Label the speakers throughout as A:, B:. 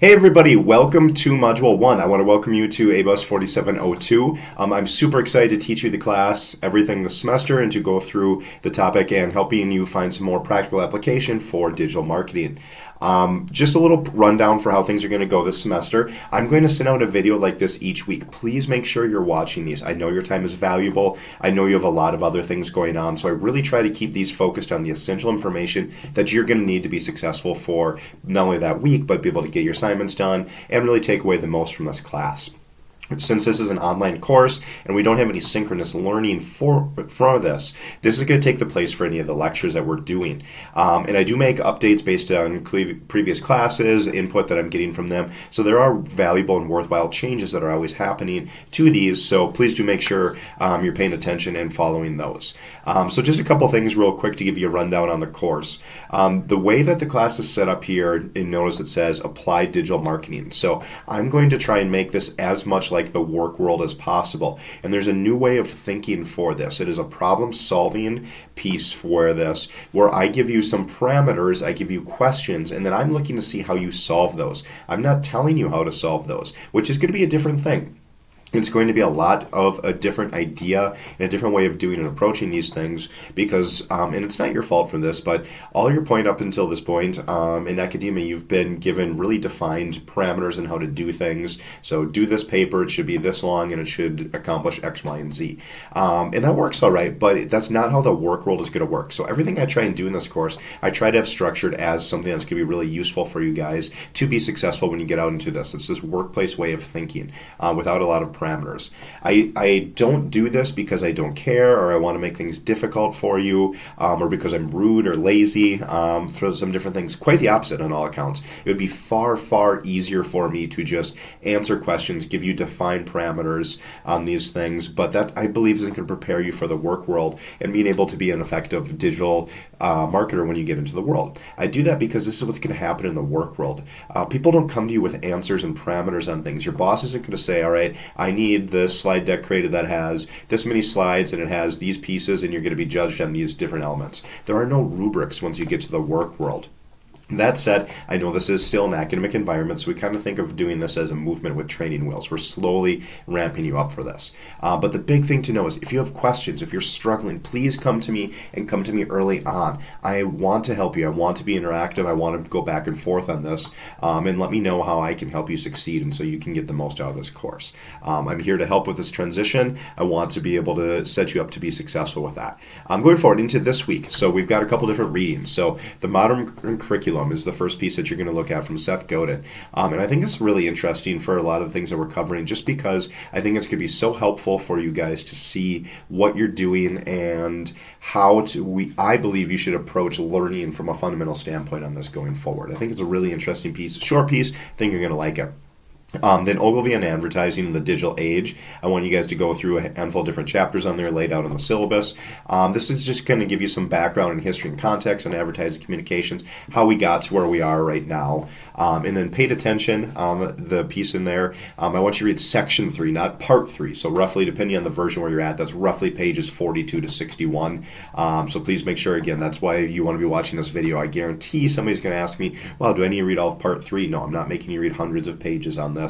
A: Hey everybody, welcome to Module 1. I want to welcome you to ABUS 4702. I'm super excited to teach you the class, everything this semester, and to go through the topic and helping you find some more practical application for digital marketing. Just a little rundown for how things are going to go this semester. I'm going to send out a video like this each week. Please make sure you're watching these. I know your time is valuable. I know you have a lot of other things going on, so I really try to keep these focused on the essential information that you're going to need to be successful for not only that week, but be able to get your assignments done and really take away the most from this class. Since this is an online course and we don't have any synchronous learning for this is going to take the place for any of the lectures that we're doing. And I do make updates based on previous classes, input that I'm getting from them. So there are valuable and worthwhile changes that are always happening to these. So please do make sure you're paying attention and following those. So just a couple things real quick to give you a rundown on the course. The way that the class is set up here, and notice it says Applied Digital Marketing. So I'm going to try and make this as much like the work world as possible. And there's a new way of thinking for this. It is a problem solving piece for this, where I give you some parameters, I give you questions, and then I'm looking to see how you solve those. I'm not telling you how to solve those, which is going to be a different thing. It's going to be a lot of a different idea and a different way of doing and approaching these things because, and it's not your fault for this, but all your point up until this point in academia, you've been given really defined parameters on how to do things. So do this paper, it should be this long, and it should accomplish X, Y, and Z. And that works all right, but that's not how the work world is going to work. So everything I try and do in this course, I try to have structured as something that's going to be really useful for you guys to be successful when you get out into this. It's this workplace way of thinking without a lot of parameters. I don't do this because I don't care or I want to make things difficult for you or because I'm rude or lazy for some different things. Quite the opposite on all accounts. It would be far, far easier for me to just answer questions, give you defined parameters on these things, but that I believe is going to prepare you for the work world and being able to be an effective digital marketer when you get into the world. I do that because this is what's going to happen in the work world. People don't come to you with answers and parameters on things. Your boss isn't going to say, all right, I need this slide deck created that has this many slides and it has these pieces and you're going to be judged on these different elements. There are no rubrics once you get to the work world. That said, I know this is still an academic environment, so we kind of think of doing this as a movement with training wheels. We're slowly ramping you up for this. But the big thing to know is if you have questions, if you're struggling, please come to me and come to me early on. I want to help you. I want to be interactive. I want to go back and forth on this and let me know how I can help you succeed and so you can get the most out of this course. I'm here to help with this transition. I want to be able to set you up to be successful with that. I'm going forward into this week. So we've got a couple different readings. So the modern curriculum is the first piece that you're going to look at from Seth Godin. And I think it's really interesting for a lot of the things that we're covering just because I think it's going to be so helpful for you guys to see what you're doing and how I believe you should approach learning from a fundamental standpoint on this going forward. I think it's a really interesting piece, short piece. I think you're going to like it. Then Ogilvy on advertising in the digital age. I want you guys to go through a handful of different chapters on there laid out in the syllabus. This is just going to give you some background and history and context on advertising communications, how we got to where we are right now. And then paid attention on the piece in there. I want you to read section 3, not part 3. So roughly, depending on the version where you're at, that's roughly pages 42 to 61. So please make sure, again, that's why you want to be watching this video. I guarantee somebody's going to ask me, well, do I need to read all of part 3? No, I'm not making you read hundreds of pages on this.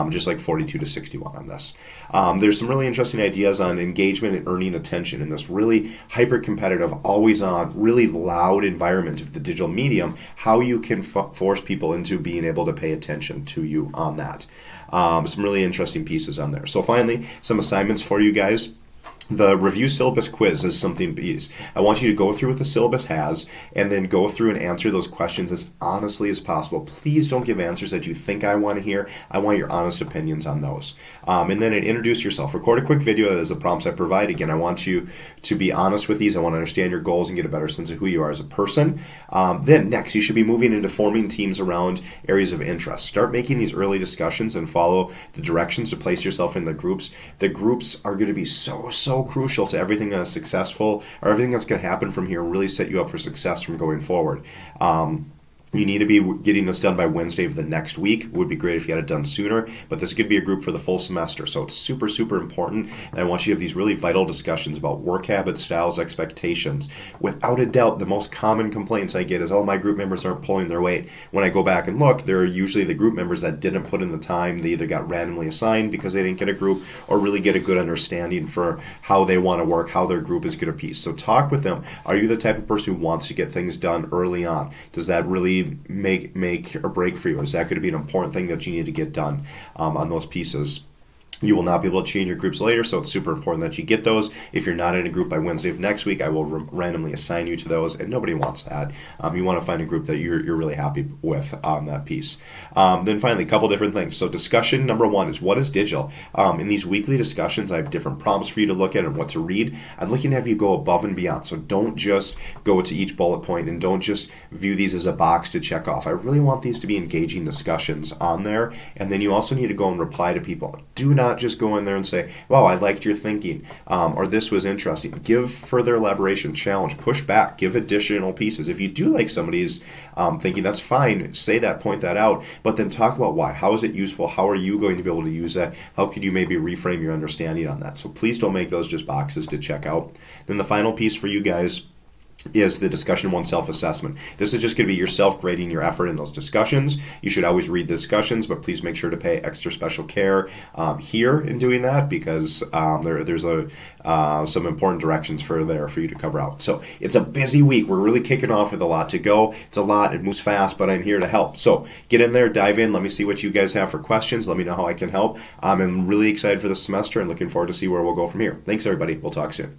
A: Just like 42 to 61 on this. There's some really interesting ideas on engagement and earning attention in this really hyper-competitive, always-on, really loud environment of the digital medium, how you can force people into being able to pay attention to you on that. Some really interesting pieces on there. So finally, some assignments for you guys. The review syllabus quiz is something piece. I want you to go through what the syllabus has and then go through and answer those questions as honestly as possible. Please don't give answers that you think I want to hear. I want your honest opinions on those. And then introduce yourself. Record a quick video as the prompts I provide. Again, I want you to be honest with these. I want to understand your goals and get a better sense of who you are as a person. Then next, you should be moving into forming teams around areas of interest. Start making these early discussions and follow the directions to place yourself in the groups. The groups are going to be so crucial to everything that's successful or everything that's going to happen from here, really set you up for success from going forward. You need to be getting this done by Wednesday of the next week. It would be great if you had it done sooner, but this could be a group for the full semester. So it's super, super important. And I want you to have these really vital discussions about work habits, styles, expectations. Without a doubt, the most common complaints I get is, oh, my group members aren't pulling their weight. When I go back and look, they're usually the group members that didn't put in the time. They either got randomly assigned because they didn't get a group or really get a good understanding for how they want to work, how their group is going to piece. So talk with them. Are you the type of person who wants to get things done early on? Does that really make or break for you? Is that going to be an important thing that you need to get done on those pieces? You will not be able to change your groups later, so it's super important that you get those. If you're not in a group by Wednesday of next week, I will randomly assign you to those, and nobody wants that. You want to find a group that you're really happy with on that piece. Then finally, a couple different things. So discussion number one is, what is digital? In these weekly discussions, I have different prompts for you to look at and what to read. I'm looking to have you go above and beyond, so don't just go to each bullet point and don't just view these as a box to check off. I really want these to be engaging discussions on there, and then you also need to go and reply to people. Do not just go in there and say, wow, I liked your thinking, or this was interesting. Give further elaboration, challenge, push back, give additional pieces. If you do like somebody's thinking, that's fine. Say that, point that out, but then talk about why. How is it useful? How are you going to be able to use that? How could you maybe reframe your understanding on that? So please don't make those just boxes to check out. Then the final piece for you guys is the discussion one self-assessment. This is just going to be yourself grading your effort in those discussions. You should always read the discussions, but please make sure to pay extra special care here in doing that, because there's some important directions for you to cover out. So it's a busy week. We're really kicking off with a lot to go. It's a lot. It moves fast, but I'm here to help. So get in there, dive in. Let me see what you guys have for questions. Let me know how I can help. I'm really excited for the semester and looking forward to see where we'll go from here. Thanks, everybody. We'll talk soon.